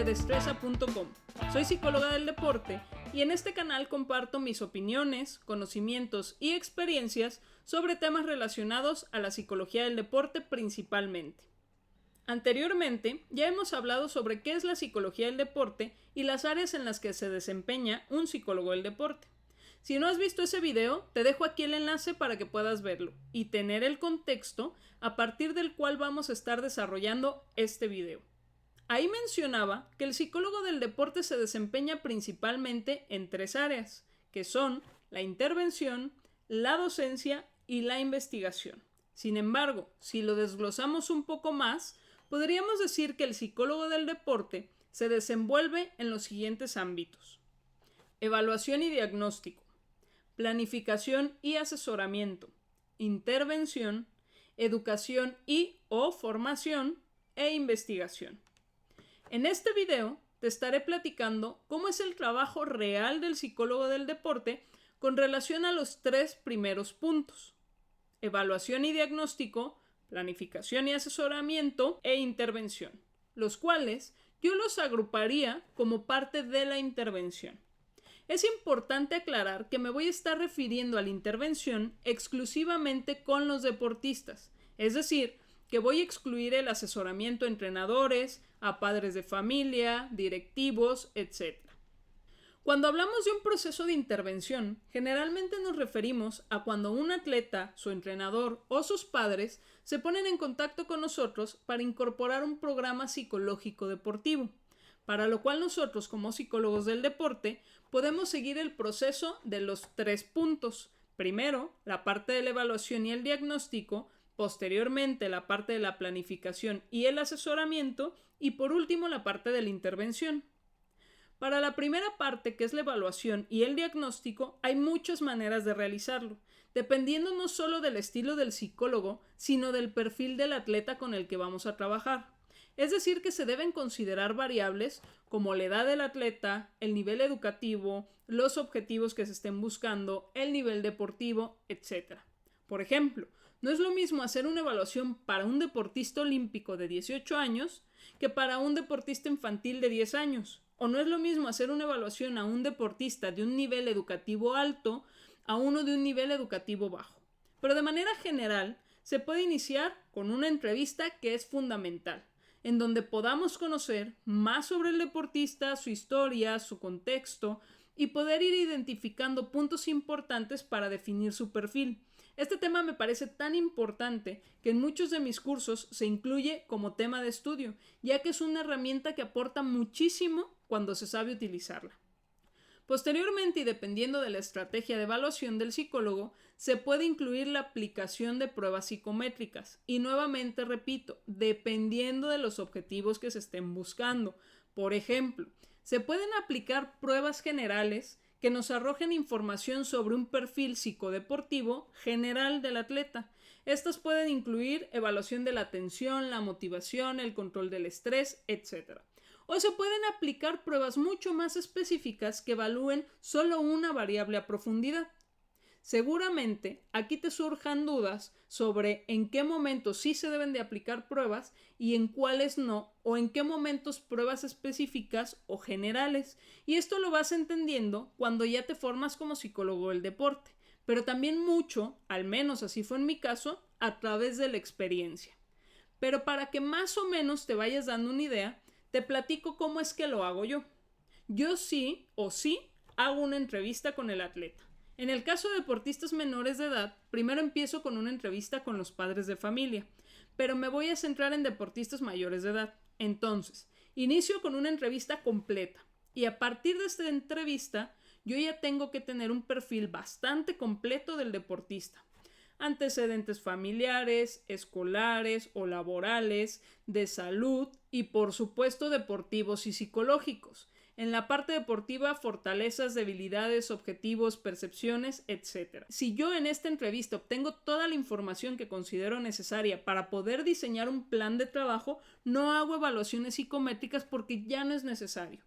de Destreza.com. Soy psicóloga del deporte y en este canal comparto mis opiniones, conocimientos y experiencias sobre temas relacionados a la psicología del deporte principalmente. Anteriormente ya hemos hablado sobre qué es la psicología del deporte y las áreas en las que se desempeña un psicólogo del deporte. Si no has visto ese video, te dejo aquí el enlace para que puedas verlo y tener el contexto a partir del cual vamos a estar desarrollando este video. Ahí mencionaba que el psicólogo del deporte se desempeña principalmente en tres áreas, que son la intervención, la docencia y la investigación. Sin embargo, si lo desglosamos un poco más, podríamos decir que el psicólogo del deporte se desenvuelve en los siguientes ámbitos: evaluación y diagnóstico, planificación y asesoramiento, intervención, educación y/o formación e investigación. En este video te estaré platicando cómo es el trabajo real del psicólogo del deporte con relación a los tres primeros puntos: evaluación y diagnóstico, planificación y asesoramiento e intervención, los cuales yo los agruparía como parte de la intervención. Es importante aclarar que me voy a estar refiriendo a la intervención exclusivamente con los deportistas, es decir, que voy a excluir el asesoramiento a entrenadores, a padres de familia, directivos, etc. Cuando hablamos de un proceso de intervención, generalmente nos referimos a cuando un atleta, su entrenador o sus padres se ponen en contacto con nosotros para incorporar un programa psicológico deportivo, para lo cual nosotros como psicólogos del deporte podemos seguir el proceso de los tres puntos. Primero, la parte de la evaluación y el diagnóstico, posteriormente la parte de la planificación y el asesoramiento y por último la parte de la intervención. Para la primera parte, que es la evaluación y el diagnóstico, hay muchas maneras de realizarlo, dependiendo no solo del estilo del psicólogo, sino del perfil del atleta con el que vamos a trabajar. Es decir, que se deben considerar variables como la edad del atleta, el nivel educativo, los objetivos que se estén buscando, el nivel deportivo, etc. Por ejemplo, no es lo mismo hacer una evaluación para un deportista olímpico de 18 años que para un deportista infantil de 10 años. O no es lo mismo hacer una evaluación a un deportista de un nivel educativo alto a uno de un nivel educativo bajo. Pero de manera general, se puede iniciar con una entrevista que es fundamental, en donde podamos conocer más sobre el deportista, su historia, su contexto y poder ir identificando puntos importantes para definir su perfil. Este tema me parece tan importante que en muchos de mis cursos se incluye como tema de estudio, ya que es una herramienta que aporta muchísimo cuando se sabe utilizarla. Posteriormente, y dependiendo de la estrategia de evaluación del psicólogo, se puede incluir la aplicación de pruebas psicométricas. Y nuevamente repito, dependiendo de los objetivos que se estén buscando. Por ejemplo, se pueden aplicar pruebas generales que nos arrojen información sobre un perfil psicodeportivo general del atleta. Estas pueden incluir evaluación de la atención, la motivación, el control del estrés, etc. O se pueden aplicar pruebas mucho más específicas que evalúen solo una variable a profundidad. Seguramente aquí te surjan dudas sobre en qué momentos sí se deben de aplicar pruebas y en cuáles no, o en qué momentos pruebas específicas o generales. Y esto lo vas entendiendo cuando ya te formas como psicólogo del deporte, pero también mucho, al menos así fue en mi caso, a través de la experiencia. Pero para que más o menos te vayas dando una idea, te platico cómo es que lo hago yo. Yo sí hago una entrevista con el atleta. En el caso de deportistas menores de edad, primero empiezo con una entrevista con los padres de familia, pero me voy a centrar en deportistas mayores de edad. Entonces, inicio con una entrevista completa y a partir de esta entrevista yo ya tengo que tener un perfil bastante completo del deportista. Antecedentes familiares, escolares o laborales, de salud y por supuesto deportivos y psicológicos. En la parte deportiva, fortalezas, debilidades, objetivos, percepciones, etc. Si yo en esta entrevista obtengo toda la información que considero necesaria para poder diseñar un plan de trabajo, no hago evaluaciones psicométricas porque ya no es necesario.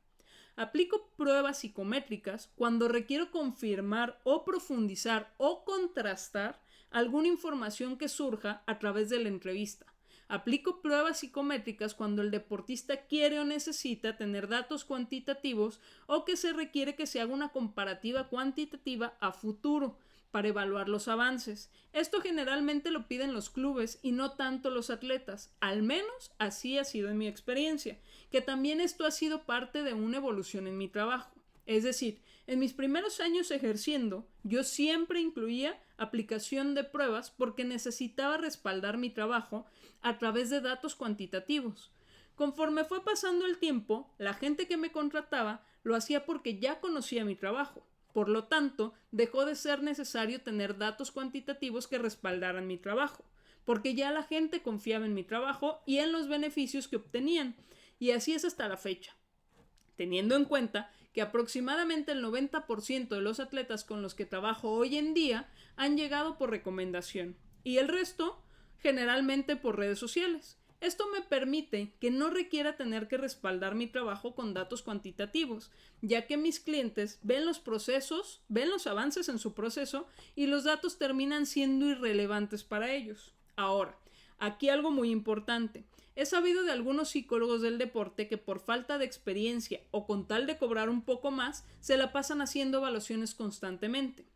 Aplico pruebas psicométricas cuando requiero confirmar o profundizar o contrastar alguna información que surja a través de la entrevista. Aplico pruebas psicométricas cuando el deportista quiere o necesita tener datos cuantitativos o que se requiere que se haga una comparativa cuantitativa a futuro para evaluar los avances. Esto generalmente lo piden los clubes y no tanto los atletas. Al menos así ha sido en mi experiencia, que también esto ha sido parte de una evolución en mi trabajo. Es decir, en mis primeros años ejerciendo, yo siempre incluía aplicación de pruebas porque necesitaba respaldar mi trabajo a través de datos cuantitativos. Conforme fue pasando el tiempo, la gente que me contrataba lo hacía porque ya conocía mi trabajo. Por lo tanto, dejó de ser necesario tener datos cuantitativos que respaldaran mi trabajo, porque ya la gente confiaba en mi trabajo y en los beneficios que obtenían, y así es hasta la fecha. Teniendo en cuenta que aproximadamente el 90% de los atletas con los que trabajo hoy en día han llegado por recomendación y el resto generalmente por redes sociales. Esto me permite que no requiera tener que respaldar mi trabajo con datos cuantitativos, ya que mis clientes ven los procesos, ven los avances en su proceso y los datos terminan siendo irrelevantes para ellos. Ahora, aquí algo muy importante. He sabido de algunos psicólogos del deporte que por falta de experiencia o con tal de cobrar un poco más, se la pasan haciendo evaluaciones constantemente.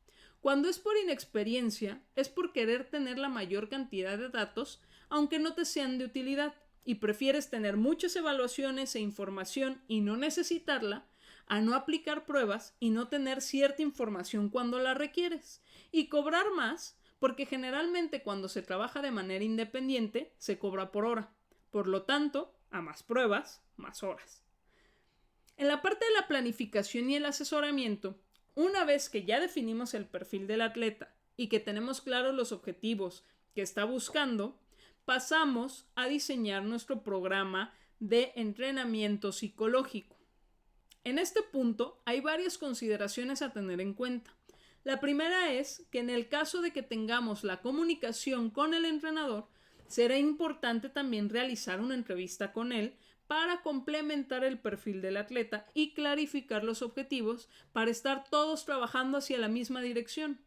Cuando es por inexperiencia, es por querer tener la mayor cantidad de datos, aunque no te sean de utilidad, y prefieres tener muchas evaluaciones e información y no necesitarla, a no aplicar pruebas y no tener cierta información cuando la requieres, y cobrar más, porque generalmente cuando se trabaja de manera independiente, se cobra por hora. Por lo tanto, a más pruebas, más horas. En la parte de la planificación y el asesoramiento, una vez que ya definimos el perfil del atleta y que tenemos claros los objetivos que está buscando, pasamos a diseñar nuestro programa de entrenamiento psicológico. En este punto hay varias consideraciones a tener en cuenta. La primera es que en el caso de que tengamos la comunicación con el entrenador, será importante también realizar una entrevista con él para complementar el perfil del atleta y clarificar los objetivos para estar todos trabajando hacia la misma dirección.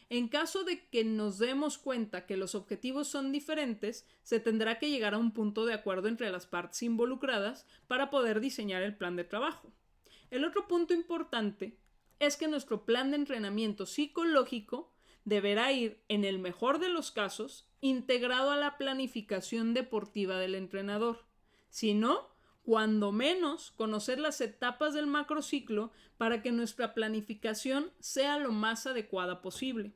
En caso de que nos demos cuenta que los objetivos son diferentes, se tendrá que llegar a un punto de acuerdo entre las partes involucradas para poder diseñar el plan de trabajo. El otro punto importante es que nuestro plan de entrenamiento psicológico deberá ir, en el mejor de los casos, integrado a la planificación deportiva del entrenador. Si no, cuando menos, conocer las etapas del macrociclo para que nuestra planificación sea lo más adecuada posible.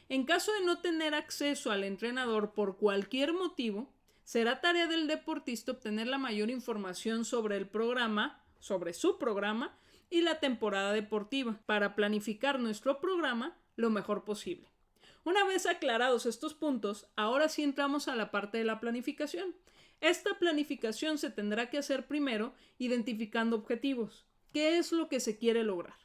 En caso de no tener acceso al entrenador por cualquier motivo, será tarea del deportista obtener la mayor información sobre el programa, sobre su programa y la temporada deportiva para planificar nuestro programa lo mejor posible. Una vez aclarados estos puntos, ahora sí entramos a la parte de la planificación. Esta planificación se tendrá que hacer primero identificando objetivos. ¿Qué es lo que se quiere lograr?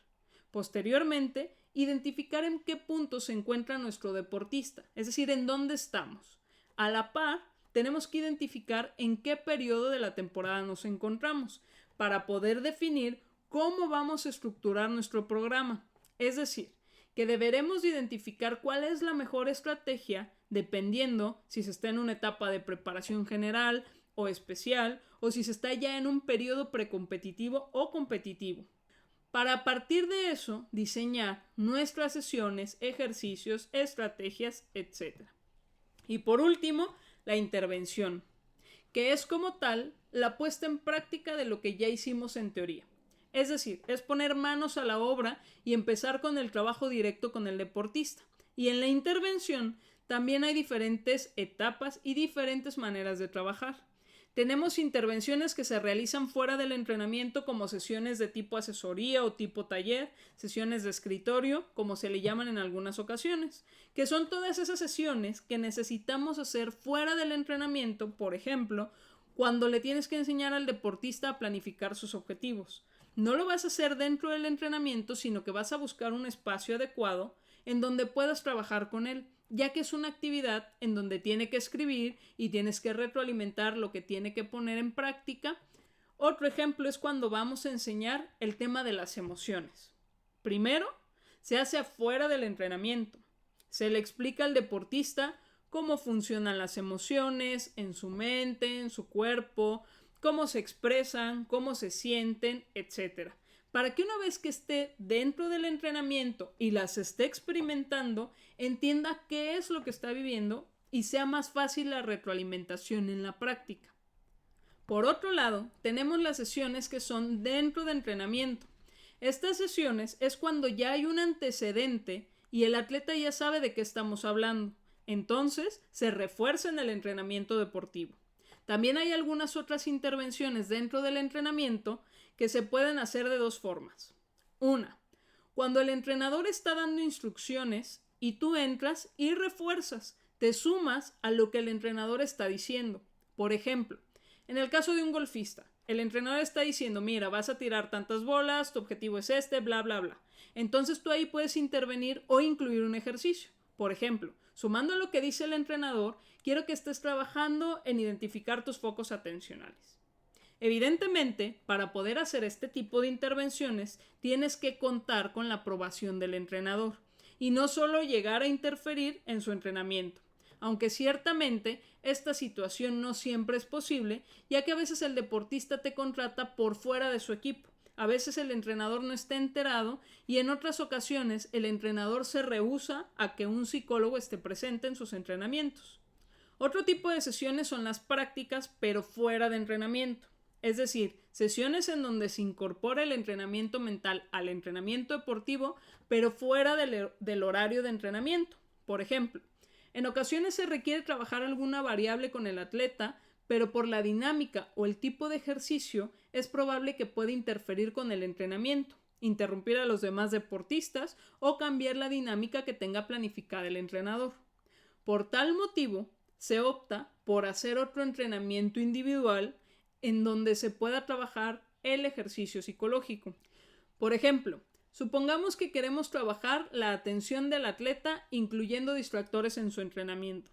Posteriormente, identificar en qué punto se encuentra nuestro deportista, es decir, en dónde estamos. A la par, tenemos que identificar en qué periodo de la temporada nos encontramos para poder definir cómo vamos a estructurar nuestro programa. Es decir, que deberemos identificar cuál es la mejor estrategia dependiendo si se está en una etapa de preparación general o especial o si se está ya en un periodo precompetitivo o competitivo. Para a partir de eso diseñar nuestras sesiones, ejercicios, estrategias, etc. Y por último, la intervención, que es como tal la puesta en práctica de lo que ya hicimos en teoría. Es decir, es poner manos a la obra y empezar con el trabajo directo con el deportista. Y en la intervención también hay diferentes etapas y diferentes maneras de trabajar. Tenemos intervenciones que se realizan fuera del entrenamiento como sesiones de tipo asesoría o tipo taller, sesiones de escritorio, como se le llaman en algunas ocasiones, que son todas esas sesiones que necesitamos hacer fuera del entrenamiento, por ejemplo, cuando le tienes que enseñar al deportista a planificar sus objetivos. No lo vas a hacer dentro del entrenamiento, sino que vas a buscar un espacio adecuado en donde puedas trabajar con él, ya que es una actividad en donde tiene que escribir y tienes que retroalimentar lo que tiene que poner en práctica. Otro ejemplo es cuando vamos a enseñar el tema de las emociones. Primero, se hace afuera del entrenamiento. Se le explica al deportista cómo funcionan las emociones en su mente, en su cuerpo, cómo se expresan, cómo se sienten, etc. Para que una vez que esté dentro del entrenamiento y las esté experimentando, entienda qué es lo que está viviendo y sea más fácil la retroalimentación en la práctica. Por otro lado, tenemos las sesiones que son dentro de entrenamiento. Estas sesiones es cuando ya hay un antecedente y el atleta ya sabe de qué estamos hablando. Entonces, se refuerza en el entrenamiento deportivo. También hay algunas otras intervenciones dentro del entrenamiento que se pueden hacer de dos formas. Una, cuando el entrenador está dando instrucciones y tú entras y refuerzas, te sumas a lo que el entrenador está diciendo. Por ejemplo, en el caso de un golfista, el entrenador está diciendo, mira, vas a tirar tantas bolas, tu objetivo es este, bla, bla, bla. Entonces tú ahí puedes intervenir o incluir un ejercicio. Por ejemplo, sumando a lo que dice el entrenador, quiero que estés trabajando en identificar tus focos atencionales. Evidentemente, para poder hacer este tipo de intervenciones, tienes que contar con la aprobación del entrenador y no solo llegar a interferir en su entrenamiento. Aunque ciertamente esta situación no siempre es posible, ya que a veces el deportista te contrata por fuera de su equipo. A veces el entrenador no está enterado y en otras ocasiones el entrenador se rehúsa a que un psicólogo esté presente en sus entrenamientos. Otro tipo de sesiones son las prácticas, pero fuera de entrenamiento. Es decir, sesiones en donde se incorpora el entrenamiento mental al entrenamiento deportivo, pero fuera del horario de entrenamiento. Por ejemplo, en ocasiones se requiere trabajar alguna variable con el atleta, pero por la dinámica o el tipo de ejercicio es probable que pueda interferir con el entrenamiento, interrumpir a los demás deportistas o cambiar la dinámica que tenga planificada el entrenador. Por tal motivo, se opta por hacer otro entrenamiento individual en donde se pueda trabajar el ejercicio psicológico. Por ejemplo, supongamos que queremos trabajar la atención del atleta incluyendo distractores en su entrenamiento.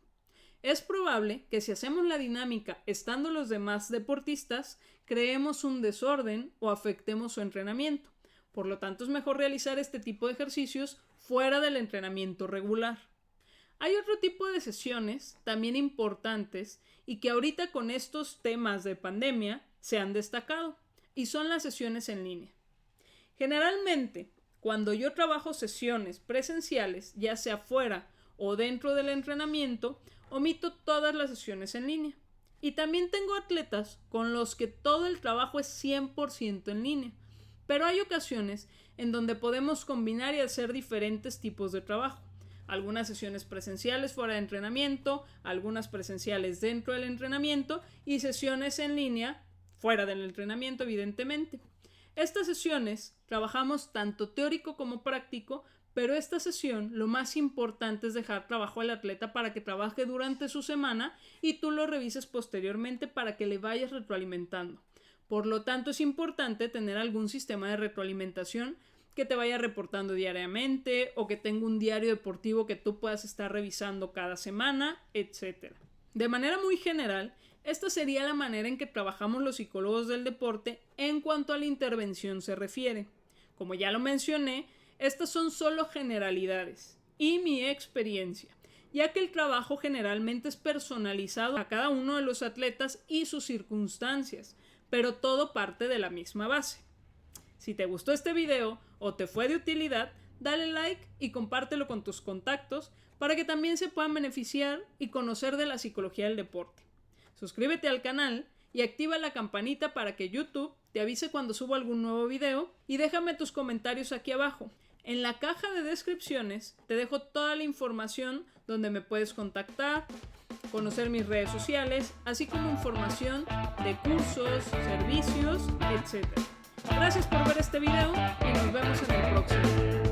Es probable que si hacemos la dinámica estando los demás deportistas, creemos un desorden o afectemos su entrenamiento. Por lo tanto, es mejor realizar este tipo de ejercicios fuera del entrenamiento regular. Hay otro tipo de sesiones también importantes y que ahorita con estos temas de pandemia se han destacado y son las sesiones en línea. Generalmente, cuando yo trabajo sesiones presenciales, ya sea fuera o dentro del entrenamiento, omito todas las sesiones en línea. Y también tengo atletas con los que todo el trabajo es 100% en línea. Pero hay ocasiones en donde podemos combinar y hacer diferentes tipos de trabajo. Algunas sesiones presenciales fuera de entrenamiento, algunas presenciales dentro del entrenamiento y sesiones en línea fuera del entrenamiento, evidentemente. Estas sesiones trabajamos tanto teórico como práctico, pero esta sesión lo más importante es dejar trabajo al atleta para que trabaje durante su semana y tú lo revises posteriormente para que le vayas retroalimentando. Por lo tanto, es importante tener algún sistema de retroalimentación que te vaya reportando diariamente o que tenga un diario deportivo que tú puedas estar revisando cada semana, etc. De manera muy general, esta sería la manera en que trabajamos los psicólogos del deporte en cuanto a la intervención se refiere. Como ya lo mencioné, estas son solo generalidades y mi experiencia, ya que el trabajo generalmente es personalizado a cada uno de los atletas y sus circunstancias, pero todo parte de la misma base. Si te gustó este video o te fue de utilidad, dale like y compártelo con tus contactos para que también se puedan beneficiar y conocer de la psicología del deporte. Suscríbete al canal y activa la campanita para que YouTube te avise cuando subo algún nuevo video y déjame tus comentarios aquí abajo. En la caja de descripciones te dejo toda la información donde me puedes contactar, conocer mis redes sociales, así como información de cursos, servicios, etc. Gracias por ver este video y nos vemos en el próximo.